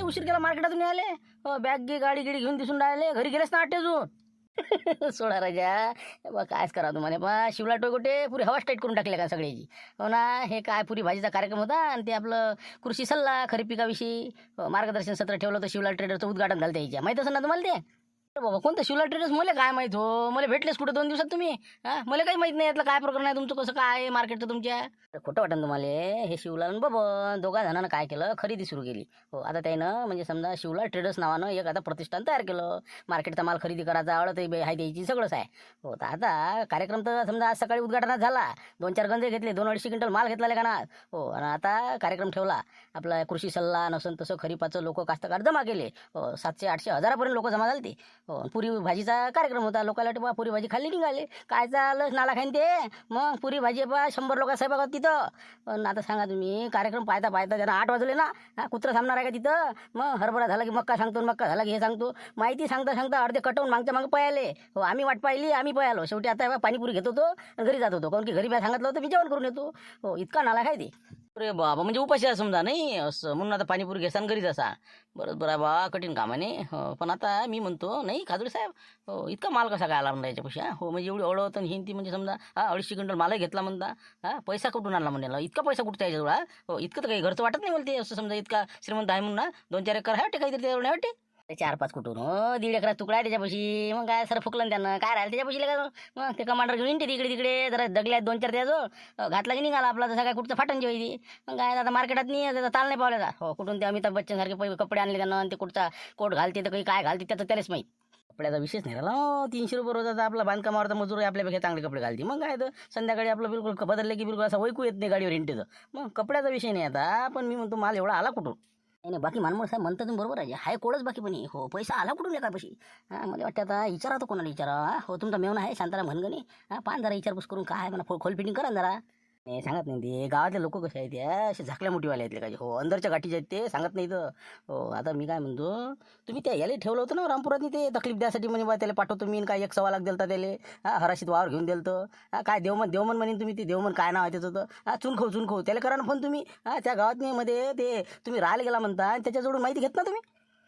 उशीर केला मार्केटातून आले. हो बॅग गी गाडी गिडी घेऊन दिसून राहिले. घरी गेलेच ना अजून. सोडा राजा. बा कायच करा तुम्हाला बा शिवला टोयगोटे पुरी हवा टाईट करून टाकले का सगळ्याची. हो ना हे काय पुरी भाजीचा कार्यक्रम होता आणि ते आपलं कृषी सल्ला खरीप पिकाविषयी मार्गदर्शन सत्र ठेवलं होतं. शिवला ट्रेडरचं उद्घाटन झालं त्याच्या माहित असेल ना तुम्हाला ते. अरे बाबा कोणतं शिवला ट्रेडर्स मला काय माहित हो. मला भेटलेच कुठं 2 दिवसात तुम्ही. हा मला काही माहित नाही यातलं काय प्रकरण आहे तुमचं कसं काय आहे मार्केटचं तुमच्या. अरे खोटं वाटन तुम्हाला. हे शिवलाल आणि बबन दोघा जणांना काय केलं खरेदी सुरू केली. हो आता त्यानं म्हणजे समजा शिवला ट्रेडर्स नावानं एक आता प्रतिष्ठान तयार केलं. मार्केटचा माल खरेदी करायचा आवडत आहे द्यायची सगळंच आहे. हो तर आता कार्यक्रम तर समजा आज सकाळी उद्घाटनात झाला. 2-4 गंजे घेतले 2-250 क्विंटल माल घेतला का ना. हो आणि आता कार्यक्रम ठेवला. आपला कृषी सल्ला नसन तसं खरीपाचं लोक कास्तकार जमा केले. हो 700-800 हजारापर्यंत लोक जमा झाले. हो पुरी भाजीचा कार्यक्रम होता. लोकांना टिपा पुरी भाजी खाल्ली निघाले. काय चाललं नाला खाईन ते. मग पुरी भाजी बा 100 लोक स्वयंपाक तिथं. पण आता सांगा तुम्ही कार्यक्रम पाहता पाहता त्यांना 8 वाजले ना. हा कुत्रा थांबणार आहे का तिथं. मग हरभरा झाला की मक्का सांगतो मक्का झाला की हे सांगतो. माहिती सांगता सांगता अर्धे कटवून मागच्या मागे पळाले. हो आम्ही वाट पाहिली आम्ही पळालो. शेवटी आता पाणीपुरी घेत होतो आणि घरी जात होतो. कारण की घरी बी सांगितलं होतं मी जेवण करून येतो. हो इतका नाला काय ते. अरे बाबा म्हणजे उपाशी आहे समजा नाही असं म्हणून आता पाणीपुरी घेसा घरीच असा. बरोबर आहे बा कठीण काम आहे नाही. हो पण आता मी म्हणतो नाही खादुळे साहेब. हो इतका माल कसा काय आला म्हणता याच्यापाशी. हो म्हणजे एवढी ओळख आणि हिंदी म्हणजे समजा 250 क्विंटल मालही घेतला म्हणता. पैसा कुठून आणला म्हणला इतका पैसा कुठचा याच्याजवळ. हो इतकं तर काही घरचं वाटत नाही बोलते असं समजा इतका श्रीमंत आहे म्हणून ना. 2-4 एकर आहे वाटते काहीतरी त्याच्यावर नाही वाटते. 4-5 कुठून हो 1.5 एकरात तुकडा आहे त्याच्यापाशी. मग काय सर फुकलं त्यानं काय राहिलं त्याच्यापाशी का. मग ते कमांडर घेऊन येते तिकडे तिकडे जरा दगल्यात 2-4 त्याजवळ घातला की निघाला आपला जसं काय कुठचं फाटन जेवायची. मग काय आता मार्केटात नाही त्याचा ताल नाही पावल्याचा. हो कुठून ते अमिताभ बच्चन सारखे कपडे आणले त्यानं आणि ते कुठचा कोट घालते तर काही काय घालते त्याचं त्यालाच माहीत. कपड्याचा विषयच नाही राहिला. 300 रुपये रोजाचा आपला बांधकामावरचा मजूर आहे आपल्यापेक्षा चांगले कपडे घालते. मग काय तर संध्याकाळी आपलं बिलकुल बदलले की बिलकुल असं वैकू येत नाही गाडीवर हिंटेचं. मग कपड्याचा विषय नाही आता. पण मी म्हणतो माल एवढा आला कुठून. नाही बाकी मानमोड साहेब म्हणतात तुम्ही बरोबर आहे. हाय कोडच बाकी पण हो पैसा आला कुठून एकापाशी. मला वाटतं आता विचारा तो कोणाला विचारा. हो तुमचा मेवना आहे शांताराम घनगणे. पान जरा विचारपूस करून काय म्हणा खोल फिटिंग करा जरा. नाही सांगत नाही ते गावातले लोक कसे आहेत त्या असे झाकल्या मोठीवाले आहेत काय. हो अंदरच्या गाठीचे आहेत ते सांगत नाही तर. हो आता मी काय म्हणतो तुम्ही त्या याला ठेवलं होतं ना रामपुरातनी ते तकलीफ द्यासाठी म्हणे बा त्याला पाठवतो मी काय 1 सव्वा लाख दिलता त्याला. हराशीत वावर घेऊन दिलतं. काय देवमन देवमन म्हणेन तुम्ही ते देवमन काय नाव आहे त्याचं तर. चुनखो त्याला करा ना फोन तुम्ही. त्या गावात मध्ये ते तुम्ही राहायला गेला म्हणता आणि त्याच्याजवळून माहिती घेत ना तुम्ही.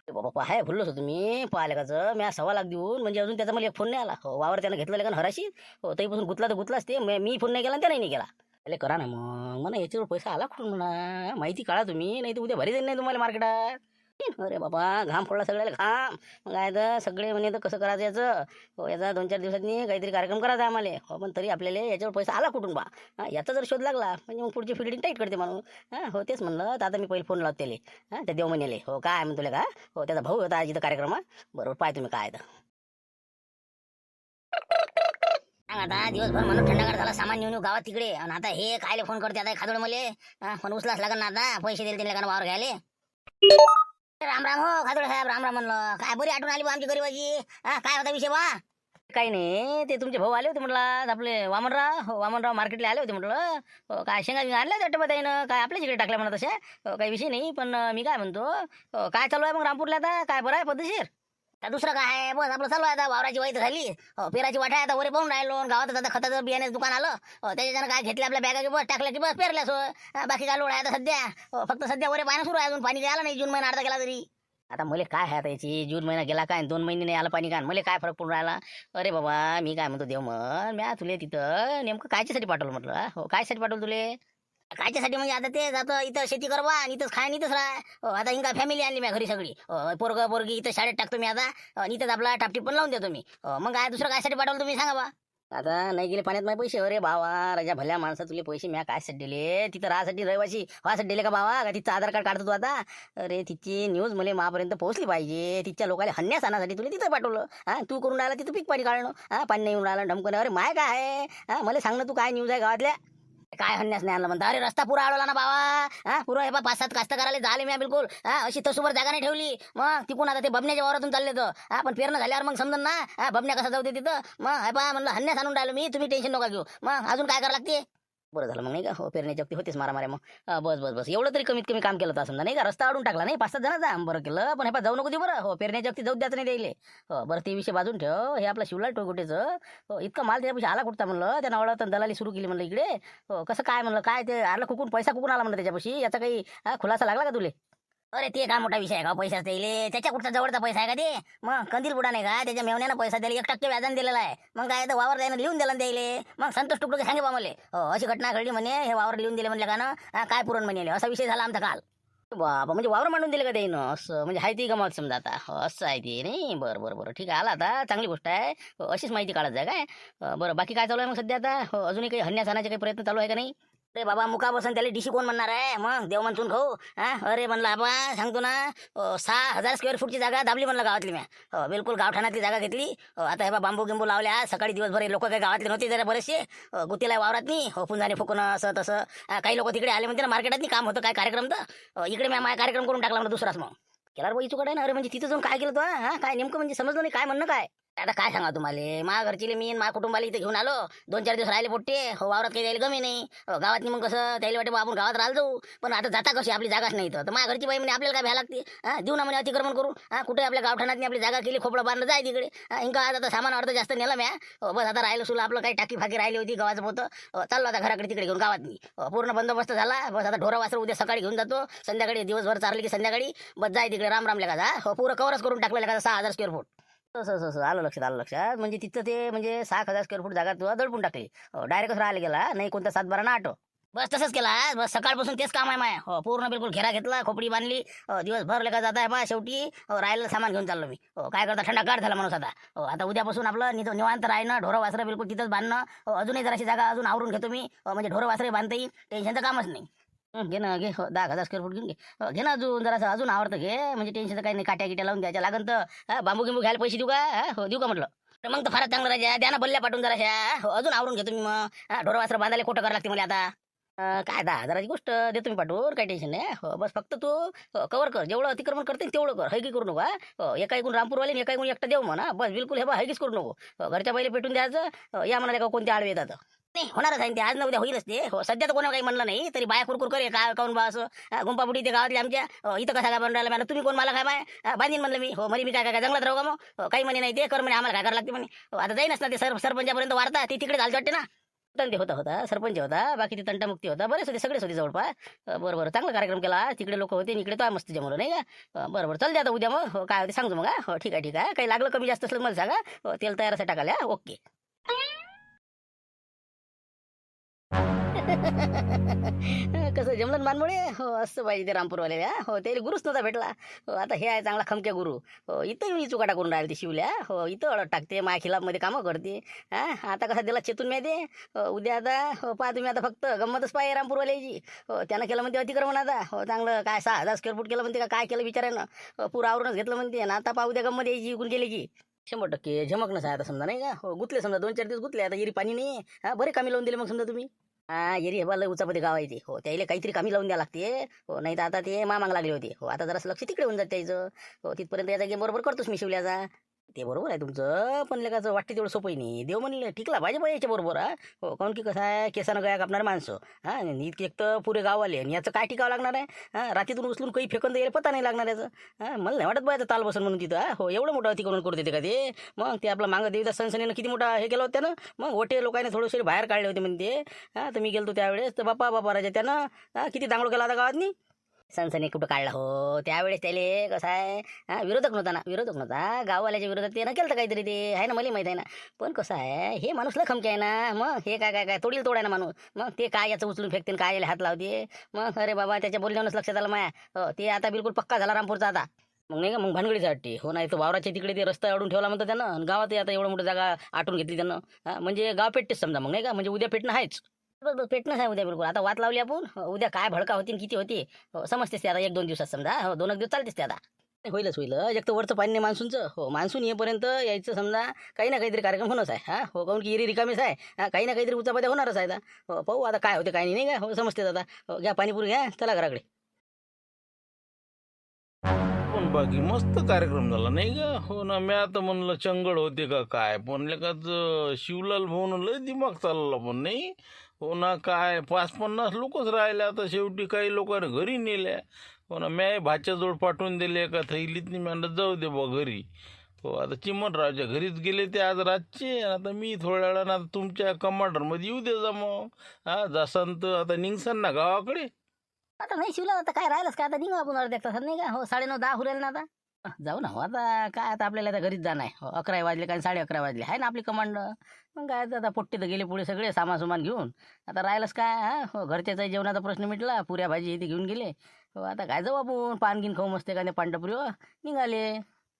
बाबा पाहाय भुललोच तुम्ही पाहिलं काचं मी 1 सव्वा लाख देऊन म्हणजे अजून त्याचा मला एक फोन नाही आला. हो वावर त्यानं घेतलेलं का हराशी. हो तरीपासून गुतला तर गुतलाच ते. मी फोन नाही केला आणि त्याने नाही गेला. त्याला करा ना मग म्हणा याच्यावर पैसा आला कुठून म्हणा माहिती काढा तुम्ही. नाही तर उद्या भरी जाईल नाही तुम्हाला मार्केटात. अरे बाबा घाम फोडला सगळ्याला घाम. मग काय तर सगळे म्हणे तर कसं करायचं याचं. हो याचा 2-4 दिवसांनी काहीतरी कार्यक्रम करायचा आम्हाला. हो पण तरी आपल्याला याच्यावर पैसा आला कुठून बा. याचा जर शोध लागला म्हणजे मग पुढची फिल्डिंग टाईट करते माणूस. हो तेच म्हणलं तर आता मी पहिले फोन लावतो त्याला. त्या देवमनीले हो काय म्हणतो तुला का. हो त्याचा भाऊ होता आज इथं कार्यक्रम. बरोबर पाय तुम्ही काय तर. आता दिवसभर म्हणून थंडगार झाला सामान नेऊन गावात तिकडे आणि आता हे कायले फोन करते आता खादोड मले. पण उचलाच लागेल ना आता पैसे दिले त्यांना वावर घ्यायले. राम राम हो खादोड साहेब राम राम म्हणलं काय बरी आठवण आली बा आमची गरीबाची. काय होता विषय बा. काही नाही ते तुमचे भाऊ आले होते म्हटलं आपले वामनराव. हो वामनराव मार्केटला आले होते म्हटलं. हो काय शेंगा आणल्या वाटतं बा त्यानं काय आपल्याच इकडे टाकल्या म्हणा तशा. काही विषय नाही पण मी काय म्हणतो काय चालू आहे मग रामपूरला आता काय बरं आहे पद्धतशीर. तर दुसरं काय आहे बस आपलं चालू आहे आता वावराची वाईट झाली. हो पेराची वाटा आहे आता वरे पाहून राहिलो गावात आता खताचं बियाण्याचं दुकान आलं. त्याच्यानं काय घेतले आपल्या बॅगा की बस टाकल्या की बस पेरल्यास. बाकी काय लोड आहे आता सध्या. फक्त सध्या वरे पाणी सुरू आहे अजून पाणी आलं नाही. जून महिना अर्धा गेला तरी. आता मला काय आहे आता याची जून महिना गेला काय 2 महिने नाही आला पाणी काय मला काय फरक पडून राहिला. अरे बाबा मी काय म्हणतो देव मग मी तुले तिथं नेमकं कायच्यासाठी पाठवलं म्हटलं. हो कायसाठी पाठवलं तुले. कायच्यासाठी म्हणजे आता ते जातं इथं शेती करवा इथंच खाय इथंच राहा. आता इंका फॅमिली आणली मी घरी सगळी. पोरग पोरगी इथं शाळेत टाकतो मी आता. इथंच आपला टापटीप पण लावून देतो मी. मग काय दुसरं कायसाठी पाठवलं तुम्ही सांगा बा. आता नाही गेले पाण्यात माझे पैसे. अरे बाबा राजा भल्या माणसा तुले पैसे मी काय साठी दिले तिथं राहासाठी रहिवाशी व्हासाठी दिले का बाबा का तिचं आधार कार्ड काढतो तू आता. अरे तिची न्यूज मला मापर्यंत पोहोचली पाहिजे. तिच्या लोकांना हन्यास आणण्यासाठी तुला तिथं पाठवलं. तू करून राहिला तिथं पीक पाणी काढणं. पाणी नाही येऊन राहिलं ढमकन. अरे माय काय आहे मला सांग ना तू काय न्यूज आहे गावातल्या. काय हन्यास नाही आणलं म्हणता. अरे रस्ता पुरा अडवला ना बाबा. पुरा हे 5-7 कास्तकाराला झाले मी बिलकुल. अशी तसूवर जागा नाही ठेवली. मग तिकून आता ते बबण्याच्या वावरातून चालले तर पण पेरणं झाल्यावर मग समजून ना बबण्या कसा जाऊ दे तिथं. मग हे पहा म्हणलं हन्यास आणून राहिलो मी. तुम्ही टेन्शन नका घेऊ. मग अजून काय करावं लागते. बरं झालं मग नाही का. हो पेरण्याची अगदी होतेच मारामाऱ्या मग. बस एवढं तरी कमीत कमी काम केलं तर समजा नाही का. रस्ता अडून टाकला नाही 5-7 जणांचा बरं केलं. पण हे जाऊ नको दे बरं. हो पेरण्याची अगदी जाऊ द्यायचं नाही द्यायले. हो बरं ते विषय बाजून ठेव. हे आपला शिवलाल टोयगोटेचं हो इतका माल त्याच्यापेक्षा आला कुठता म्हणलं. त्यानं आवडत दलाली सुरू केली म्हणलं इकडे. हो कसं काय म्हणलं काय ते आलं कुकून पैसा कुकून आला म्हणलं त्याच्यापाशी. याचा काही खुलासा लागला का तुले. अरे ते काय मोठा विषय आहे का पैसा द्यायले? त्याच्या कुठचा जवळचा पैसा आहे का ते? मग कंदील बुडा नाही का त्याच्या मेवण्यानं पैसा द्यायला 1% व्याजाने दिलेला आहे. मग काय तर वावर द्यायला लिहून दिला द्यायले. मग संतोष टुकडे सांगे बा मला, हो अशी घटना घडली म्हणे, हे वावर लिहून दिले म्हणले का ना, काय पुरण म्हणे असा विषय झाला आमचा काल. बाबा म्हणजे वावर मांडून दिले का त्यानं? असं म्हणजे हाय ती गमावत समजा आता. हो, असं आहे ते नाही. बरं बरं बरं ठीक आहे, आला आता चांगली गोष्ट आहे. हो, अशीच माहिती काढत जाय काय. बरं बाकी काय चालू आहे मग सध्या आता? हो, अजूनही काही हन्यासानाचे काही प्रयत्न चालू आहे का नाही? अरे बाबा मुका बसन त्याला डिशी कोण म्हणणार आहे? मग देव म्हणतून खाऊ. हा अरे म्हणलं आबा सांगतो ना, 6,000 स्क्वेअर फूटची जागा दाबली म्हणलं गावातली मी. हो बिलकुल गावठाणातली जागा घेतली. आता हे बा बांबू गिंबू लावल्या. सकाळी दिवसभर लोक काही गावातले नव्हते जरा बरेचसे. गुतीला वावरात नाही हो, पुंजाने फुकणं असं तसं. काही लोक तिकडे आले म्हणते ना मार्केटात नाही काम होतं काय कार्यक्रम तर. इकडे मी माझा कार्यक्रम करून टाकला म्हणलं दुसराच मग. केला बाई चुकड आहे ना. अरे म्हणजे तिथं जाऊन काय केलं तो? हा काय नेमकं म्हणजे समजलं नाही काय म्हणणं काय. आता काय सांगा तुम्हाला, मा घरची मी मा कुटुंबाला इथे घेऊन आलो. 2-4 दिवस राहिले पोट्टे. हो वावरात काही द्यायला गमी नाही. गावात मग कसं त्याला वाटे आपण गावात राहिलो जाऊ. पण आता जाता कशी आपली जागाच नाही तर माझ्या घरची बाई म्हणे आपल्याला काय भ्या लागते. देऊ ना म्हणे अतिक्रमण करू. कुठे आपल्या गावठाणात आपली जागा केली खोपडं बांधलं जाय तिकडे. इंका आता सामान अर्ध जास्त नेलं म्या. बस आता राहिलं सुद्धा आपलं काही टाकी फाकी राहिली होती गव्हाचं होतं. चाललो आता घराकडे तिकडे घेऊन गावात मी. पूर्ण बंदोबस्त झाला. बस आता ढोरं वासर उद्या सकाळी घेऊन जातो. संध्याकाळी दिवसभर चारली की संध्याकाळी बस जाय तिकडे राम राम लेखा. हो पुरं कवरच करून टाकलं लेखा 6,000 स्क्वेअर फूट. तसं तसं तसं. आलं लक्षात म्हणजे तिथं ते म्हणजे 6,000 स्क्वेअर फूट जागा तुला दडपून टाकली. डायरेक्टच राहायला गेला नाही कोणता 7-12 ना आठव. बस तसंच केला बस सकाळपासून तेच काम आहे माय. हो पूर्ण बिलकुल घेरा घेतला खोपडी बांधली. दिवसभर लेखा जात आहे बा शेवटी. राहिलेलं सामान घेऊन चाललो मी. काय करता थंडागार झाला माणूस आता. आता उद्यापासून आपलं निवांत राहणं ढोरं वासरं बिलकुल तिथंच बांधणं. अजूनही जराशी जागा अजून आवरून घेतो मी. म्हणजे ढोरं वासरे बांधता येईल टेन्शनचं कामच नाही. घे ना घे. 10,000 स्क्वेअर फूट घेऊन घे. घे ना अजून जरासं अजून आवडतं घे म्हणजे टेन्शन काही नाही. काट्या गिट्या लावून द्यायच्या लागन तर बांबू गिंबू घ्यायला पैसे देऊ का? हो देऊ का म्हटलं. तर मग तर फारच चांगलं राजा द्या ना बल्ल्या पाठवून जराशा. हो अजून आवरून घेतो मी मग. ढोरं वासरं बांधायला खोटं करावं लागते मला आता. काय 10,000ची गोष्ट देतो मी पाठवून काही टेन्शन नाही. हो बस फक्त तू कवर कर जेवढं अतिक्रमण करते तेवढं कर. हैकी करू नको. एका ऐकून रामपूरवाले एका ऐकून एकटा देऊ म्हणा बस बिलकुल. हे बा हैकीच करू नको. घरच्या पहिले पेटून द्यायचं. या म्हणाले का कोणते आडवे येतात. नाही होणारच आहे ते आज ना उद्या होईलच ते. हो सध्या तर कोणा काही म्हणलं नाही तरी बाया कुरकुर करे काय काऊन बा असं. गुंपापुटी ते गावातली आमच्या. इथं कसा काय बनवायला मला तुम्ही कोण मला काय माय बांधीन म्हणलं मी. हो मरी मी काय काय जंगलात राहू का मग. काही म्हणे नाही ते कर म्हणे आम्हाला काय करावं लागते म्हणे. आता जाईनच ना ते सरपंचापर्यंत वार्ता ती तिकडे झालं वाटते ना. ते होता होता सरपंच होता बाकी ते तंटामुक्ती होता बरेच होते सगळेच होते जवळपास. बरं बरं चांगला कार्यक्रम केला तिकडे लोक होते इकडे तो मस्त जमवलं नाही का. बरं बरं चल द्या आता उद्या मग. हो काय होते सांगतो मग. हो ठीक आहे ठीक आहे काही लागलं कमी जास्त असलं मला सांगा. तेल तयार असं टाकायला ओके. कसं जमलं मानमुळे. हो असं पाहिजे ते रामपूरवाल्या. हो त्याला गुरुच नव्हता भेटला. हो आता हे आहे चांगला खमक्या गुरु. हो इथं मी चुकाटा करून राहिले ते शिवल्या. हो इथं अडत टाकते माझ्या खिलाफमध्ये कामं करते. आता कसा दिला चेतून मी दे. उद्या आता हो पहा तुम्ही आता फक्त गंमतच पाहिजे रामपूरवाल्याची. हो त्यानं केलं म्हणते अतिक्रमण आता. हो चांगलं काय 6,000 स्क्वेअर फूट केलं म्हणते का काय केलं विचारानं. पुरं आवरूनच घेतलं म्हणते ना आता पहा उद्या गंमत यायची इकून गेली की. 100% झमकणंच आहे आता समजा नाही का. हो गुतले समजा 2-4 दिवस गुतले आता येरी पाणी नाही. बरे कामी लावून दिले मग समजा तुम्ही. एरी हे लय उचापती गाव आहे ते. हो त्याला काहीतरी कामी लावून द्या लागते. हो नाही तर आता ते मामांग लागले होते. हो आता जरासं लक्ष तिकडे होऊन जात त्याचं. हो तिथपर्यंत याचा गेम बरोबर करतोच मी शिवल्याचा. ते बरोबर आहे तुमचं पण लेकाचं वाटते तेवढं सोपंही नाही. देव म्हणले टिकला पाहिजे बाई याच्या बरोबर. हो काऊन की कसं आहे केसानं गया कापणारे माणसं. इतके एक तर पुरे गाव आले आणि याचं काय टिकावं लागणार आहे. रात्रीतून उचलून काही फेकून द्यायला पता नाही लागणार याचं. मला नाही वाटत बायचं ताल बसून म्हणून तिथं. हो एवढं मोठं अतिक्रमण करू देते का ते. मग ते आपलं मागं देवीदास सनसनीनं किती मोठा हे केलं होतं त्यानं. मग ओटे लोकांनी थोडेसे बाहेर काढले होते म्हणते. तर मी गेलतो त्यावेळेस तर बाप्पा बाप्पा राजा त्यानं किती दांगडो केला होता गावातनी. सनसनी कुठं काढला हो त्यावेळेस त्याले कसं आहे विरोधक नव्हता ना. विरोधक नव्हता गाववाल्याच्या विरोधात ते ना केलं काहीतरी ते आहे ना मला माहित आहे ना. पण कसं आहे हे माणूस लय खमके आहे ना. मग हे काय काय काय तोडील तोडाय ना माणूस. मग ते काय याचं उचलून फेकते काय याला हात लावते. मग अरे बाबा त्याच्या बोलण्यावरच लक्षात आलं माया. ते आता बिलकुल पक्का झाला रामपूरचा आता. मग नाही का मग भानगडीच वाटते. हो नाही तर वावराच्या तिकडे ते रस्ता अडून ठेवला म्हणतं त्यानं आणि गावात आता एवढं मोठं जागा आटून घेतली त्यानं. म्हणजे गाव पेटतेच समजा मग नाही का म्हणजे उद्या पेटणं आहेच. बस बस पेटणंच आहे उद्या बिलकुल. आता वाट लावली आपण. उद्या काय भडका होती किती होती. समजतेस ते आता 1-2 दिवसात समजा. हो 2 दिवस चालतेस ते आता. होईलच होईल. एक तर वरचं पाणी नाही मान्सूनचं. हो मान्सून येईपर्यंत यायचं समजा काही ना काहीतरी कार्यक्रम होणंच आहे. हो काऊन की एरी रिकामीच आहे. काही ना काहीतरी उचापत्या होणारच आहे आता. हो पाहू आता काय होते काय नाही का. हो समजतेच आता. हो घ्या पाणीपुरी घ्या चला घराकडे. पण बाकी मस्त कार्यक्रम झाला नाही का. हो ना मी आता म्हणलं चंगळ होते का काय पण लेकाच शिवलाल भाऊन लय दिमाग चालला पण नाही. हो ना काय 5-50 लोकच राहिले आता शेवटी काही लोकांना घरी नेल्या. हो ना मी भाच्याजवळ पाठवून दिले का थैलीत नाही म्हणलं जाऊ दे बा घरी. हो आता चिमणरावच्या घरीच गेले ते आज रातचे. आता मी थोड्या वेळानं आता तुमच्या कमांडरमध्ये येऊ दे जा मग. जसं तर आता निघसान ना गावाकडे. आता नाही शिवला आता काय राहिलंच काय, आता निघू आपण अर्ध्या तासात नाही का. हो 9:30-10 हुरेल ना आता. जाऊ ना हो, आता काय आता आपल्याला आता घरीच जाणं आहे. हो 11 वाजले काय 11:30 वाजले आहे ना आपली कमांड. मग काय आता पोट्टे तर गेले पुढे सगळे सामान घेऊन. आता राहिलंच काय हा. हो घरच्याचा जेवणाचा प्रश्न मिटला, पुऱ्या भाजी इथे घेऊन गेले. हो आता काय जाऊ आपण पान गिन खाऊ मस्त एखाद्या पांढरपुरी निघाले.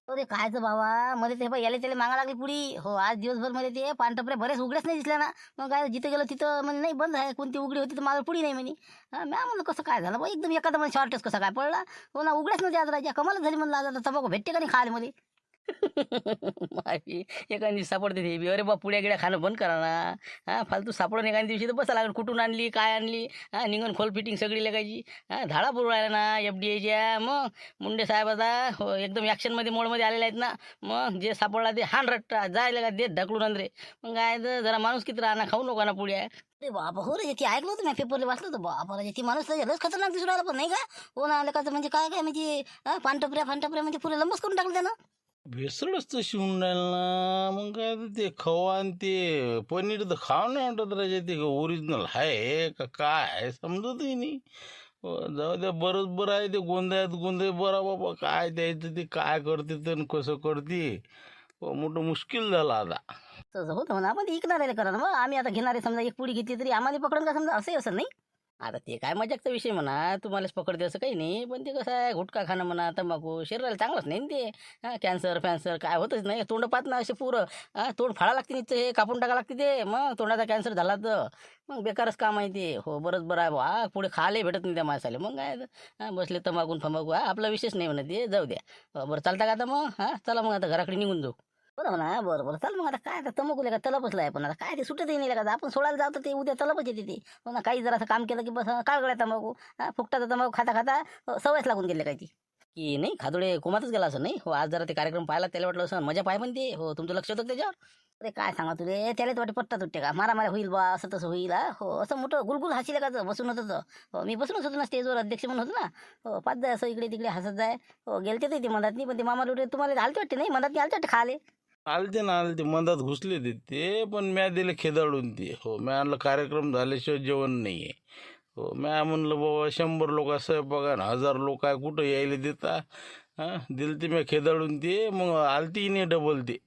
हो ते कायचं बाबा मध्ये ते याला त्याला मागा लागली पुडी. हो आज दिवसभर मध्ये ते पानटपऱ्या बरेच उघड्याच नाही दिसल्या ना. मग काय जिथे गेलं तिथं म्हणजे नाही बंद आहे, कोणती उघडी होती तर माझं पुडी नाही म्हणे. हा मी म्हणलं कसं काय झालं बा, एकदम एखादा म्हणजे शॉर्टच कसा काय पडला. हो ना उघड्याच नव्हते आज राजा, कमालच झाली म्हणलं. आज आता तंबाखू भेटते का नाही खायला मध्ये. माहिती एका दिवशी सापडते ते बी. अरे बा पुड्या गिड्या खाणं बंद करा ना. हा फालतू सापडून एका दिवशी तर बसा लागेल, कुठून आणली काय आणली. हा निघून खोल फिटिंग सगळी लगायची. हा धाडा पुरू राहिला ना FDAच्या. मग मुंडे साहेब आता हो एकदम ॲक्शनमध्ये मोडमध्ये आलेले आहेत ना. मग जे सापडला ते हान रट्टा जायला का देत ढकलून अंदरे. मग काय तर जरा माणूस किती राहणार, खाऊ नको ना पुड्या. अरे बाबा हो रे, ते ऐकलं होतं मी पेपरला वाचलं होतं. बाबा ती माणूस लस खतरनाक दिसून राहिला पण नाही का. हो ना आलं का म्हणजे काय काय म्हणजे पानटपऱ्या म्हणजे पुरे लंबच करून टाकलं त्यानं. भेसळच तर शिवून राहील ना. मग काय तर ते खवा आणि ते पनीर तर खावं नाही वाटत राजा. ते ओरिजिनल आहे का काय समजतही नाही. जाऊ द्या बरंच बरं आहे ते गोंधळ बरा बाबा. काय द्यायचं ते काय करते तर कसं करते. मोठं मुश्किल झालं आता. तसं होतं म्हणा, आपण ऐकणार आहे करा ना. मग आम्ही आता घेणारे समजा एक पुडी घेतली तरी आम्हाला पकडून का समजा असंही असं नाही. आता ते काय मजाकचा विषय म्हणा, तुम्हालाच पकडते असं काही नाही. पण ते कसं आहे गुटखा खाणं म्हणा तंबाखू शरीराला चांगलंच नाही ना ते. कॅन्सर फॅन्सर काय होतच नाही. तोंड पाहत ना असे पुरं तोंड फाळा लागते नुसतं, हे कापून टाका लागते ते. मग तोंडाचा कॅन्सर झाला तर मग बेकारच काम आहे ते. हो बरंच बरं आहे बा, पुढे खायला भेटत नाही त्या माणसाला. मग काय बसले तंबाखून फंबाखू आपला विषयच नाही म्हणत ते. जाऊ द्या बरं चालता का आता मग. चला मग आता घराकडे निघून जाऊ. बरं ना बरं चल मग. आता काय आता तंबाखूला का तलपच आहे, पण आता काय ते सुटतही नाही का. आपण सोडायला जातो ते उद्या तलपच येते ते. हो ना काही जर असं काम केलं की बस काळगळ्या तंबाखू फुकटाचा तंबाखू खाता खाता सवयच लागून गेले काय ती. की नाही खादोडे कोमातच गेला असं नाही. हो आज जरा ते कार्यक्रम पाहिला त्याला वाटलं असं मजा पाय पण ते. हो तुमचं लक्ष होतं त्याच्यावर. अरे काय सांगा तुले त्यालाच वाटे पट्टा तुटते का, मारा होईल बा असं तसं होईल. हो असं मोठं गुलगुल हसील का बसून होतं. हो मी बसूनच होतो ना स्टेजवर, अध्यक्ष म्हणून होतो ना. हो पाच जाय असं इकडे तिकडे हसत जाय. हो गेलते ते मधात नाही, पण ते मामा लोटे तुम्हाला आलते वाटते नाही मधात आलते वाटते खाले. आलते मधात घुसले ते पण म्या दिले खेदाडून ते. हो म्या आणलं कार्यक्रम झाल्याशिवाय जेवण नाही आहे. हो म्या म्हणलं बाबा 100 लोक स्वयंपाक 1000 लोक आहे कुठं यायला देता. दिलं ते म्या खेदाडून ते. मग आलती नाही डबल ते.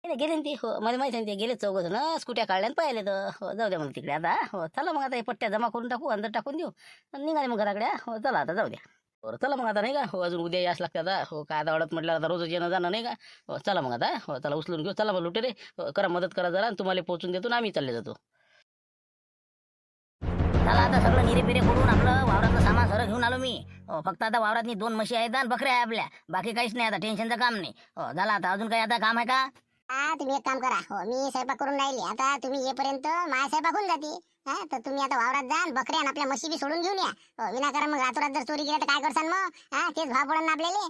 गेले ना ते. हो मला माहिती आहे ते गेले चौघ ना स्कूट्या काढल्या आणि पाहिले तर. हो जाऊ द्या मग तिकडे आता. हो चला मग आता हे पट्ट्या जमा करून टाकू, अंदर टाकून देऊ आणि निघाले मग घराकडे. हो चला आता जाऊ द्या. बरं चला मग आता नाही का. हो अजून उद्या यास लागते आता. हो काय आता अडत म्हटलं आता रोजच येणं जाणं नाही का. हो चला मग आता. हो चला उचलून घेऊ. चला मग लुटे रे. करा मदत करा जरा आणि तुम्हाला पोचून देतो ना आम्ही चालले जातो. चला आता सगळं निरे पिरे करून आपलं वावरातलं सामान सगळं घेऊन आलो मी. हो फक्त आता वावरात 2 म्हशी आहेत आणि बकऱ्या आहे आपल्या. बाकी काहीच नाही आता, टेन्शनचं काम नाही. हो झालं आता. अजून काही आता काम आहे का. तुम्ही एक काम करा. हो मी स्वयंपाक करून राहिली. आता तुम्ही येईपर्यंत माझा स्वयंपाक होऊन जाते. तर तुम्ही आता वावरात जा आणि बकऱ्या आणि आपल्या म्हशी बी सोडून घेऊन या. विनाकारण मग रातोरात जर चोरी केली तर काय करसान मग. तेच भाव पडन ना आपल्याला.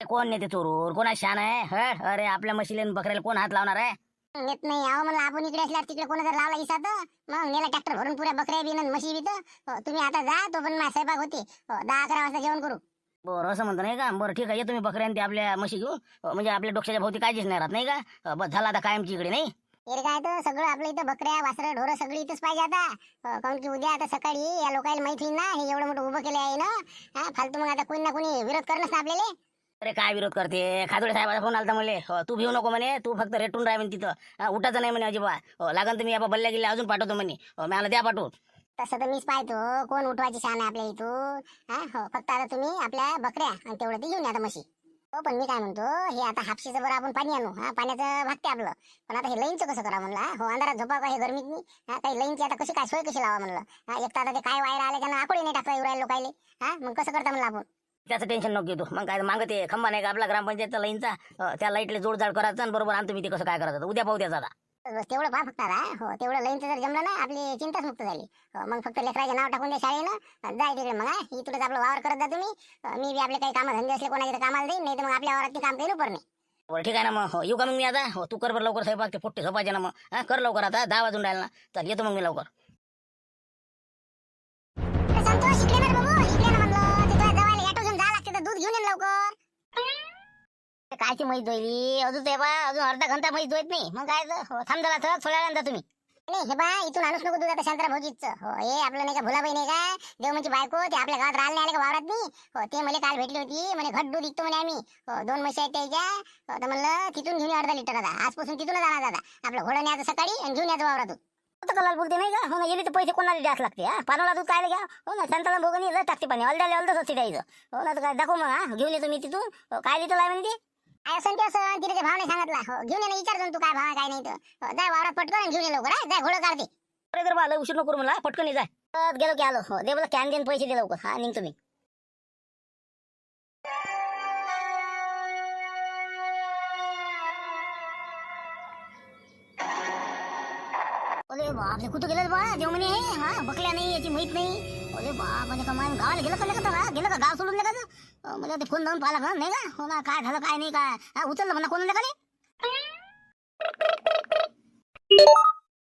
कोण नेते चोरून, कोणा शान आहे. हट अरे आपल्या म्हशीला आणि बकऱ्याला कोण हात लावणार आहे. येत नाही आहो म्हणलं. आपण इकडे असल्यावर तिकडे कोणा जर लावला इसा तर मग नेला ट्रॅक्टर भरून पुऱ्या बकऱ्या बी आणि म्हशी बी तर. तुम्ही आता जा, तो पण माझा स्वयंपाक होते. 10-11 वाजता जेवण करू. बरं असं म्हणतो नाही का. बरं ठीक आहे येतो मी बकऱ्यान ते आपल्या म्हशी घेऊन. म्हणजे आपल्या डोक्याच्या भोवती काळजीच नाही राहत नाही का. बस झाला आता कायमची इकडे नाही. हे काय तर सगळं आपलं इथं बकऱ्या वासरं ढोरं सगळी इथंच पाहिजे आता. काऊन की उद्या आता सकाळी या लोकांना माहिती ना हे एवढं मोठं उभं केलं आहे ना. फालतू मग आता कोणी ना कोणी विरोध करणच ना आपल्याला. अरे काय विरोध करते. खादोडे साहेबाचा फोन आलता मला. हो तू भिऊ नको म्हणे, तू फक्त रेटून राह म्हणे तिथं. उठायचं नाही म्हणे अजिबात. हो लागन तुम्ही आपण बल्ल्या गेल्या अजून पाठवतो म्हणे. हो मला द्या पाठवून. तसं तर मीच पाहतो कोण उठवायची शान आहे आपल्या इथून. हो फक्त आता तुम्ही आपल्या बकऱ्या आणि तेवढं ते घेऊन या आता म्हशी. हो पण मी काय म्हणतो, हे आता हापशीचं बरं आपण पाणी आणू. पाण्याचं भागते आपलं. पण आता हे लाईनचं कसं करा म्हणलं. हो अंधारात झोपा का हे गरमीत नाही. काही लाईनची आता कशी काय सोय कशी लावा म्हणलं. एक तर आता ते काय वायर आले त्यांना आकोडी नाही टाकता येऊ राहिले लोकायले. मग कसं करता म्हणलं आपण. त्याचं टेन्शन नको घेतो. मग काय मागते खंबा नाही का आपला ग्रामपंचायतचा लाईनचा. त्या लाईटला जोडजाड करायचं आणि बरोबर आणतो मी ते कसं काय करायचं. उद्या पाहू द्याचा आता. बस तेवढं पहा फक्त आता. हो तेवढं लाईनचं जर जमलं ना आपली चिंताच मुक्त झाली. मग फक्त लेकराचे नाव टाकून द्या शाळेनं. जाय तिकडे मग इथूनच आपलं वावर करत जा तुम्ही. मी बी आपले काही कामं धंदे असले कोणाचे कामाला देईन, नाही तर मग आपल्या वावरात काम काही नाही. बरं ठीक आहे ना. मग हो येऊ का मग मी आता. हो तू कर बरं लवकर स्वयंपाक. ते पोट्टे झोपायचे ना मग. कर लवकर आता 10 वाजून राहिला ना. चल येतो मग मी लवकर. संतोष इकडे ना बाबू, इकडे ना म्हणलं. तिथं जवळ ऑटो घेऊन जा लागते तर दूध घेऊन ये लवकर. कायची म्हैस धुईली अजून ते बा अजून अर्धा घंटा म्हैस धुवत नाही. मग काय थांब जरा थोड्या वेळानं जा तुम्ही. नाही हे बा इथून आणूच नको दूध आता शांतरा भाऊजीच. हो हे आपलं नाही का भुलाबाई नाही का देवमनची बायको, ते आपल्या गावात राहिले नाही आले का वावरात नाही. हो ते मला काल भेटली होती, म्हणे घट दूध विकतो म्हणे आम्ही. हो 2 म्हशी आहेत त्याच्या. हो तर म्हणलं तिथून घेऊन ये अर्धा लिटर आता. आजपासून तिथूनच जाणार दादा. आपलं घोडं न्यायचं सकाळी आणि घेऊन यायचं वावरातून. आता कलाल बोलते नाही का. हो ना गेली तर पैसे कोणाला द्यास लागते. हा पानवला दूध काय घ्या. हो ना शांताला भोगणी लय टाकते पाणी अलद्याला अलदच असते द्यायचं. हो ना तर काय दाखव मग. हा घेऊन येतो मी तिथून. काय लिटर आहे म्हणते. असं ते असं तिथे भाव नाही सांगितला. हो घेऊन ये ना, विचारतो तू काय भाव आहे काय नाही तर. हो, जाय वावरात पटकन आणि घेऊन ये लवकर. हा जाय घोडं काढते. अरे जर बाला उशीर नको करू मला. पटकन ये जाय. गेलो की आलो. हो दे मला कॅन देऊन पैसे दे लवकर. हा निघतो मी. अरे बापरे कुठं गेलं बा देव म्हणे. हा बकल्या नाही याची माहित नाही. अरे बाप म्हणजे का मान गावाला गेलं का गेलं का गाव सोडून का. मला ते फोन लावून पाहिला का नाही का. हो ना काय झालं काय नाही काय. हा उचललं म्हणा कोण का नाही.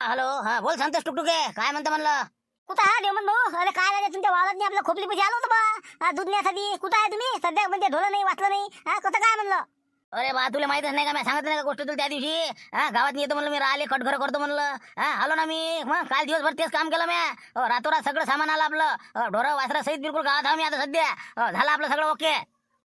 हॅलो, हा बोल संतोष टुकटुके, काय म्हणता म्हणलं. कुठं हा देवमन भाऊ. अरे काय झालं तुमच्या वावरात नाही आपल्या खोपली पैसे आलो होतं बा. हा दूध नेण्यासाठी कुठं आहे तुम्ही सध्या. म्हणजे ढोलं नाही वाचलं नाही. हा कसं काय म्हणलं. अरे बा तुला माहितच नाही का, मी सांगितलं नाही का गोष्ट तुला त्या दिवशी. हा गावात येतो म्हणलं मी, राहिले कटघर करतो म्हणलं. हा आलो ना मी. मग काल दिवसभर तेच काम केलं म्या. रातोरात सगळं सामान आलं आपलं. ढोरं वासरा सहित बिलकुल गावात आहो मी आता सध्या. झालं आपलं सगळं ओके.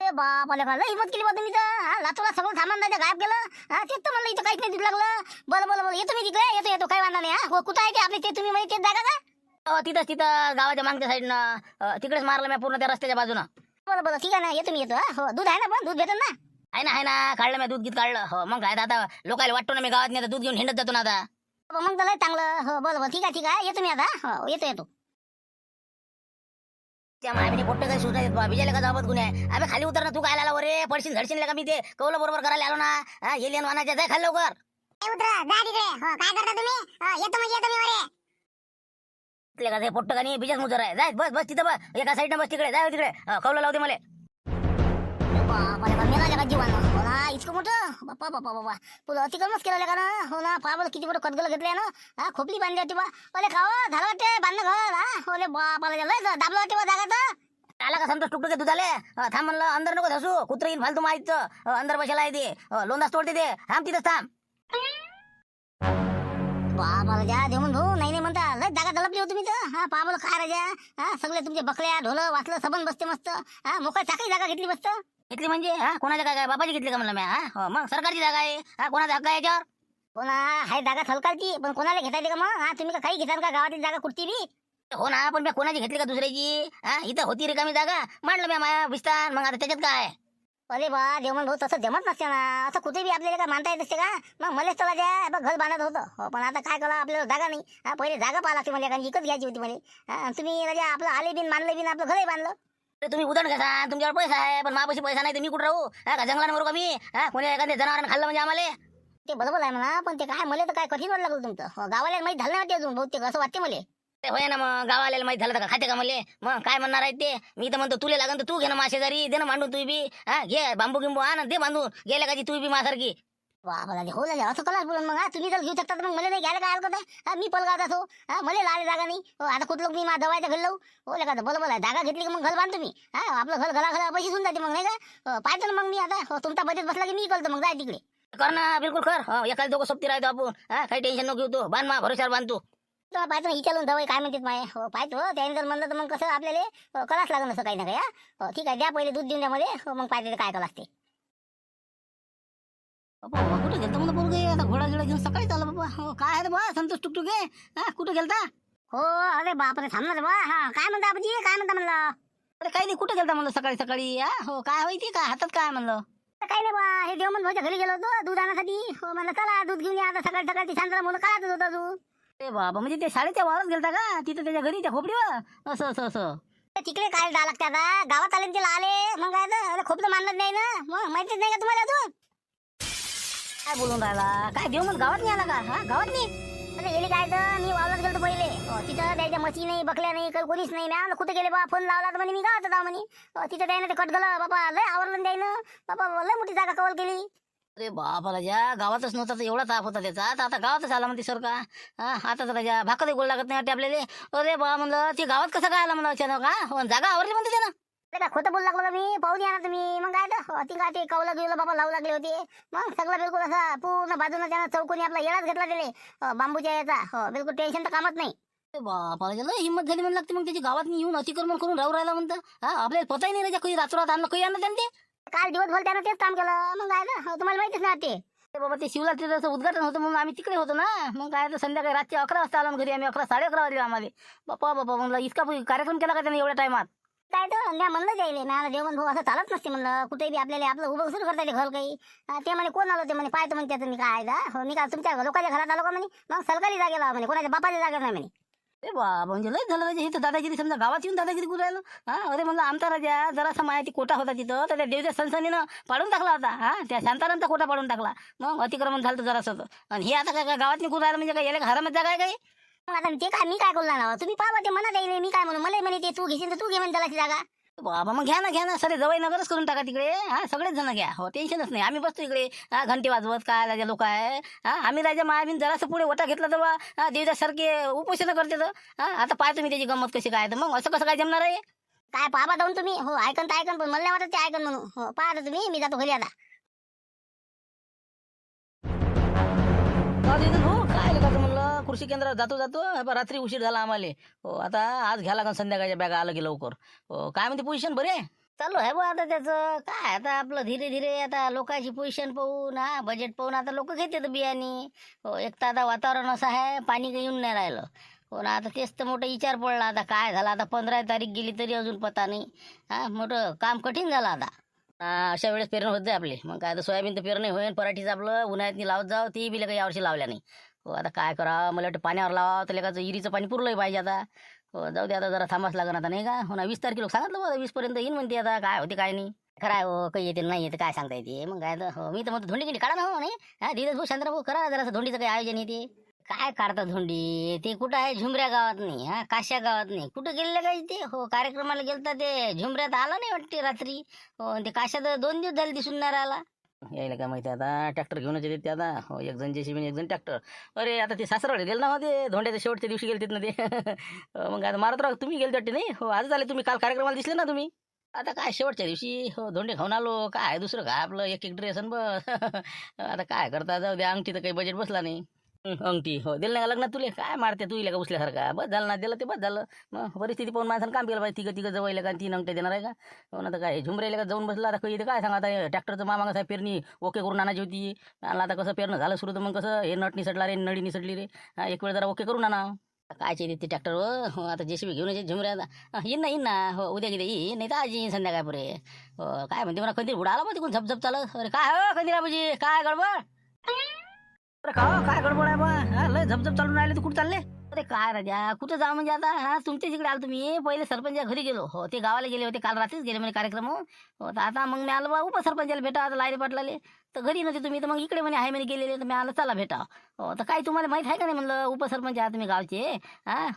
अरे बाप आले का लय हिंमत केली बा तुम्ही तर. हा लातूरला सगळं सामान द्यायचं गायब केलं. हा तेच तर म्हणलं इथं काहीच नाही दूध लागलं. बोल येतो मी तिकडे. येतो काय वांधा नाही. हा कुठं आहे ते आपले ते तुम्ही माहिती तेच जागा का. तिथं गावाच्या मागच्या साईडनं तिकडेच मारलं मी पूर्ण त्या रस्त्याच्या बाजूनं. बोला ठीक आहे ना येतो मी येतो. हा हो दूध आहे ना पण दूध भेटेल ना. आहे ना काढलं मी दूध गीत काढलं. हो मग काय आता लोकायला वाटतो ना मी गावात नाही दूध घेऊन हिंडत जातो ना आता. मग तर लय चांगलं. हो बोल ठीक आहे येतो मी आता. हो येतो. त्या मामीने पोट्टे काही सुद्धा येत बा विजयला का जावत गुन्हे. अबे खाली उतर ना, तू काय आला रे पडशील झडशील का. मी ते कौलं बरोबर करायला आलो ना. हा एलियन वानाच्या जाय खाली लवकर. ए उतरा जा तिकडे. हो काय करता तुम्ही. येतो म्हणजे येतो मी वरे. तिथले का ते पोट्ट का नाही बिजच मुजर आहे. जाय बस तिथं बस एका साईडनं बस तिकडे. जाय तिकडे कौलं लावते मला. बापा मेला का जीवान. हो ना इतकं मोठं बापा तुला अतिक्रमच केलं का ना. हो ना पाबल किती मोठं कदगल घेतलंय ना. हा खोपली बांधली होती बा. अरे खाव झालं वाटते बांधणं घर. हा ओले बापाला लय दाबलं वाटते बा जागा तर. आला का संतोष टुकटुके दुधाले. थांब म्हणलं अंदर नको धसू. कुत्र येईन फालतू माहितचं. अंदर बसायला आहे ते लोंदाच तोडते ते. थांब तिथंच थांब. बाबाला जा देऊन भाऊ नाही म्हणता लय जागा दलपली होती मी तर. हा पाबल काय राजा. हा सगळे तुमचे बकल्या ढोलं वाचलं सबन बसते मस्त. हा मोकळी चाकरी जागा घेतली मस्त. घेतली म्हणजे हा कोणाच्या काय बाबाची घेतली का म्हणलं मी. हा मग सरकारची जागा आहे. हा कोणाचा हक्क आहे याच्यावर. कोणा हाय जागा सरकारची पण कोणाला घेता का मग. हा तुम्ही काही घेताल का गावातील जागा कुठती बी. हो ना पण मी कोणाची घेतली का दुसऱ्याची. हा इथं होती रिकामी जागा मांडलं मी माया विस्तार. मग आता त्याच्यात काय. अरे बा देवमन भाऊ तसं जमत नसते ना. असं कुठे बी आपल्याला काय मानता येत नसते का. मग मलाच चला द्या बघ घर बांधत होतं. हो पण आता काय करा आपल्याला जागा नाही. हा पहिले जागा पाहा लागते मला कारण विकत घ्यायची होती मला. हा तुम्ही राजा आपलं आले बिन मानले बिन आपलं घरही बांधलं. तुम्ही उदाहरण घ्या तुमच्यावर पैसा आहे पण माझ्यापाशी पैसा नाही तर मी कुठं राहू. हा का जंगलाने मरू का मी. हा कोणी एखाद्या जनावरांना खाल्लं म्हणजे आम्हाला. ते बरोबर आहे म्हणा पण ते काय मला तर काय कठीण वाटलं लागलं तुमचं. हो, गावाला माहीत झालं नाही वाटते अजून बहुतेक असं वाटते मला. ते होय ना मग गावाला माहित झालं का खाते का मले. मग काय म्हणणार आहे ते. मी तर म्हणतो तुला लागन तर तू घे ना माशेजारी. दे ना मांडून तू बी. हा घे बांबू गिंबू आण दे बांधून. गेल्या का तू बी माझ्यासारखी. बाबा हो झाले असं कलाच बोलून मग. तुम्ही जर घेऊ शकता तर मग मला नाही घ्यायला काय हरकत आहे. मी पलगावत असो. हा मला लाले जागा नाही. हो आता कुठलं मी माझ्या दवायचं घर लावू. हो का बरोबर आहे जागा घेतली की मग घर बांधतो मी. हा आपलं घर घरा पैसे होऊन जाते मग नाही का. पाहतो ना मग मी आता. हो तुमचा बजेट बसला की मी करतो मग जाय तिकडे. कर ना बिलकुल कर. एखाद्या दोघं सोबती राहतो आपण. हा काही टेन्शन नको घेऊ. तू बांध मा भरोशावर बांधतो. पाहतो ना विचारून दवाई काय म्हणतात माय. हो पाहतो त्याने जर म्हणलं तर मग कसं आपल्याला करावंच लागेल असं काही ना काही. हो ठीक आहे द्या पहिले दूध देऊन द्या मला. हो मग पाहते काय करावं लागते. बाबा कुठे गेलता म्हणलं पोरगे. आता घोडा गिडा घेऊन सकाळी चालला बाबा. हो काय आहे रे बा संतोष टुकटुके. हा कुठे गेलता. हो अरे बापरे थांबणार बा. हा काय म्हणता आबाजी काय म्हणता म्हणलं. अरे काही नाही कुठे गेलता म्हणलं सकाळी सकाळी. हा हो काय होती काय हातात काय म्हणलं. काही नाही बा हे देवमन भाऊच्या घरी गेलो होतो दूध आणण्यासाठी. हो म्हणलं चला दूध घेऊन या आता सकाळी सकाळची शांतरा म्हणून काढतच होता दूध. अरे बाबा म्हणजे ते शाळेच्या वावरात गेलता का तिथं त्याच्या घरी त्या खोपडीवर असं. तिकडे काय जा लागते आता गावात आले त्याला आले मग काय तर खूप तर मानत नाही ना. मग माहितीच नाही का तुम्हाला अजून. काय बोलून राहिला. काय देव मग गावात नाही आला का. हा गावात नाही. अरे गेली काय तर मी वावरात गेलो पहिले. तिथं त्याच्या म्हशी नाही बकल्या नाही काही कोणीच नाही. मी कुठे गेले बा फोन लावला तर म्हणे मी गावात जाऊ म्हणे. तिथं त्याने ते कट गेलं बाबा लय आवरलं द्यायनं. बाबा लय मोठी जागा कव्हर केली. अरे बाबा राजा गावातच नव्हता तर एवढा ताप होता त्याचा. आता गावातच आला म्हणते सर का. हा आता तर राजा भाकरही गोल लागत नाही वाटते आपल्याला. अरे बा म्हणलं ते गावात कसं काय आला म्हणलं अचानक. हा जागा आवरली म्हणते त्यानं. ते काय खोटं बोलू लागलो का मी? पाहून या ना तुम्ही. मग काय तर ती काय ते कौलं गिवलं बाबा लावू लागले होते. मग सगळं बिलकुल असं पूर्ण बाजूनं त्यानं चौकोनी आपला येळाच घेतला त्याले बांबूच्या याचा. हो बिलकुल टेन्शन तर कामच नाही. बापा लय हिंमत झाली म्हणून लागते मग त्याची गावात येऊन अतिक्रमण करून राहू राहिला म्हणतं. हा आपल्याला पताही नाही राजा काही रातोरात आणलं काही आणलं त्यांनी ते. काल दिवसभर त्यानं तेच काम केलं. मग काय तर तुम्हाला माहितीच ना ते. ते बाबा ते शिवला त्याचं उद्घाटन होतं म्हणून आम्ही तिकडे होतो ना. मग काय तर संध्याकाळी रात्री 11 वाजता आलो घरी आम्ही. 11 11:30 वाजले आम्हाला. बापा बापा म्हणलं इतका कार्यक्रम केला का त्याने एवढ्या टायमात. काय तर मी म्हणलं जाईल मला जेवण भाऊ असं चालत नसते म्हणलं. कुठेही बी आपल्याला आपलं उभं सुरू करता येते घर काही. ते म्हणे कोण आलो ते म्हणे पाहतो म्हणते तुम्ही काय हो मी काय तुमच्या लोकांच्या घरात आलो का म्हणे. मग सरकारी जागेला म्हणे कोणाच्या बापाच्या जागेत नाही म्हणे. ए बाबा म्हणजे लय झालं राजा. हे तर दादागिरी समजा गावात येऊन दादागिरी करू राहिलं. हा अरे म्हणलं आमचा राजा जरासा माहिती कोटा होता तिथं तर त्या देवच्या संस्थानीनं पाडून टाकला होता. हा त्या शांतारामचा कोटा पाडून टाकला. मग अतिक्रमण झालं तर जरासं होतं. आणि हे आता काय गावात निघून राहिलं म्हणजे काय याला हरामत जागा आहे काही. मग आता ते काय मी काय बोलणार ना तुम्ही पाहा ते म्हणत येईल मी काय म्हणू मला म्हणे ते तू घेशील तर तू घे म्हणे त्याला जागा. बाबा मग घ्या ना सरे जवळ नगरच करून टाका तिकडे. हा सगळेच जण घ्या. हो टेन्शनच नाही. आम्ही बसतो इकडे हा घंटे वाजवत काय राजा लोक आहे. हा आम्ही राजा मायाबीन जरासं पुढे ओटा घेतला तर देवदासारखे उपोषण करते तर. हा आता पाहतो तुम्ही त्याची गंमत कशी काय. तर मग असं कसं काय जमणार आहे. काय पाहा जाऊन तुम्ही. हो ऐकन तर ऐकन पण मला नाही वाटत ते ऐकन म्हणून. हो पाहा तुम्ही मी जातो घरी आता. हो काय लगायचं म्हणलं कृषी केंद्रात जातो रात्री उशीर झाला आम्हाला. हो आता आज घ्या लागन संध्याकाळच्या बॅगा आलं की लवकर. हो काय म्हणते पोझिशन बरे चालू आहे बा आता त्याचं काय आता आपलं धीरे धीरे आता लोकांची पोझिशन पाहून बजेट पाहून आता लोक घेतात बियाणे. हो एक तर आता वातावरण असं आहे पाणी काही येऊन नाही राहिलं. हो ना आता तेच तर मोठं विचार पडला आता काय झालं. आता 15 तारीख गेली तरी अजून पता नाही. मोठं काम कठीण झालं आता. अशा वेळेस पेरण होत जाय आपले. मग काय तर सोयाबीन तर पेरणे होईल पराठीचं आपलं उन्हाळ्यात लावत जाऊ ती बी काही यावर्षी लावल्या नाही. हो आता काय करा मला वाटतं पाण्यावर लावा तर लेकाचं इरीचं पाणी पुरलंही पाहिजे आता. हो जाऊ दे आता जरा थांबाच लागणार आता नाही का. हो ना 20 तारखेला सांगितलं बघा 20 पर्यंत येईन म्हणते. आता काय होते काय नाही खरं आहे हो काही येते नाही येते काय सांगता येते. मग काय तर हो मी तर म्हणतो धोंडी गिंडी काढा ना हो नाही धीरज भाऊ शांतराव भाऊ करा जरा धोंडीचं काही आयोजन येते. काय काढतात धोंडी ते कुठं आहे झुमऱ्या गावात नाही काश्या गावात नाही कुठं गेलेलं काय ते. हो कार्यक्रमाला गेलता ते झुमऱ्यात आला नाही वाटते रात्री. हो ते काश्यात 2 दिवस झाले दिसून नाही राहिला. यायला काय माहिती आता ट्रॅक्टर घेऊनच येते ते आता. हो एक जण जेसीबी एक जण ट्रॅक्टर. अरे आता ते सासरवाडे गेलं ना हो ते धोंड्याच्या शेवटच्या दिवशी गेलते ना ते. मग आता मारत राहा तुम्ही गेलते वाटते नाही. हो आज आले तुम्ही काल कार्यक्रमाला दिसले ना तुम्ही. आता काय शेवटच्या दिवशी हो धोंडे खाऊन आलो काय दुसरं काय आपलं एक ड्रेस बस. आता काय करता जाऊ द्या अंगठी तर काही बजेट बसला नाही. अंगठी हो दिलं नाही का लग्नात तुले काय मारते तू का उचल्यासारखा. बस झालं ना दिलं ते बस झालं. मग परिस्थिती पाहून माणसानं काम केलं पाहिजे. तिघं जवळ का 3 अंगठ्या देणार आहे का. हो ना तर काय झुमरेला का जाऊन बसला आता काही काय सांगा आता ट्रॅक्टरचं मामांगा साहेब पेरणी ओके करून आणायची होती. आणला आता कसं पेरणं झालं सुरू तर मग कसं हे नट निसटला रे नळी निसटली रे. एक वेळ जरा ओके करून आणा. कायचे देते ट्रॅक्टर हो आता जेसीबी घेऊन यायचे झुमऱ्या आता येईन ना. हो उद्या किती येईन नाही तर आज येईन संध्याकाळपुरे. हो काय म्हणते मला कंदीर उडाला पाहिजे कोण झपझप चालत. अरे काय हो कंदीर बाबूजी काय गडबड. अरे काय गडबड आहे बा लय झपझप चालून राहिले तू कुठं चालले. अरे काय राजा कुठं जा म्हणजे आता तुमच्या तिकडे आलो तुम्ही पहिले सरपंचा घरी गेलो. हो ते गावाला गेले होते काल रात्रीच गेले म्हणे कार्यक्रम. हो तर आता मग मी आलो बा उपसरपंचाला भेटा आता लायरे पाटलाले. तर घरी नव्हते तुम्ही तर मग इकडे म्हणे आहे म्हणे गेलेले तर मी आलं चला भेटा. हो तर काही तुम्हाला माहित आहे का नाही म्हणलं उपसरपंच आहे तुम्ही गावचे.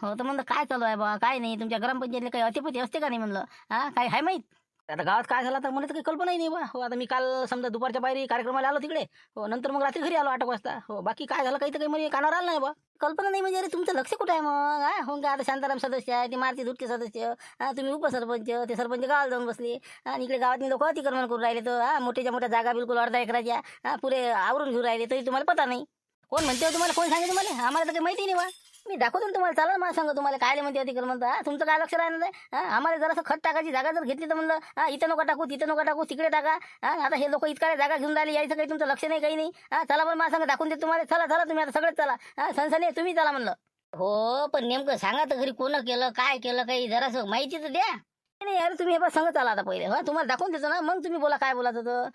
हो तर म्हणलं काय चालू आहे बा काय नाही तुमच्या ग्रामपंचायतीला काही अतिपती असते का नाही म्हणलं. काही आहे माहीत. आता गावात काय झालं तर मला तर काही कल्पनाही नाही बा. हो आता मी काल समजा दुपारच्या पायरी कार्यक्रमाला आलो तिकडे. हो नंतर मग रात्री घरी आलो 8 वाजता. हो बाकी काय झालं काही तर काही म्हणजे कानावर आलं नाही बा. कल्पना नाही म्हणजे अरे तुमचं लक्ष कुठं आहे मग. हो का आता शांताराम सदस्य आहे ते मारुती दुटके सदस्य. तुम्ही उपसरपंच ते सरपंच गावाला जाऊन बसले. आणि इकडे गावातली लोक अतिक्रमण करून राहिले तर मोठ्याच्या मोठ्या जागा बिलकुल अर्धा एकराच्या पुरे आवरून घेऊन राहिले तरी तुम्हाला पता नाही. कोण म्हणते तुम्हाला कोण सांगितलं तुम्हाला आम्हाला तर काही माहिती नाही बा. मी दाखवतो तुम्हाला चालेल मला सांगा तुम्हाला काय म्हणते अतिक्रमण तर तुमचं काय लक्ष राहणार नाही. आम्हाला जरासं खत टाकायची जागा जर घेतली तर म्हणलं इथं नका टाकू तिथं नका टाकू तिकडे टाका. आता हे लोक इतका जागा घेऊन राहिले यायचं काही तुमचं लक्ष नाही काही नाही. चला पण मला सांगा दाखवून देत तुम्हाला. चला तुम्ही आता सगळेच चला सनसनी तुम्ही चला म्हणलं. हो पण नेमकं सांगा तर घरी कोण केलं काय केलं काही जरासं माहिती तर द्या. नाही अरे तुम्ही हे बस सांगत चला आता पहिले. तुम्हाला दाखवून देतो ना मग तुम्ही बोला काय बोलायचं तर.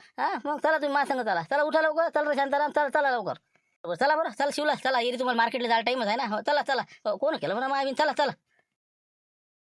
मग चला तुम्ही मला सांगा चला उठा लवकर चला शांताराम चला लवकर. चला बरं चला शिवला चला येरी तुम्हाला मार्केटला जायला टाईमच आहे ना. हो चला कोण केलं म्हणा चला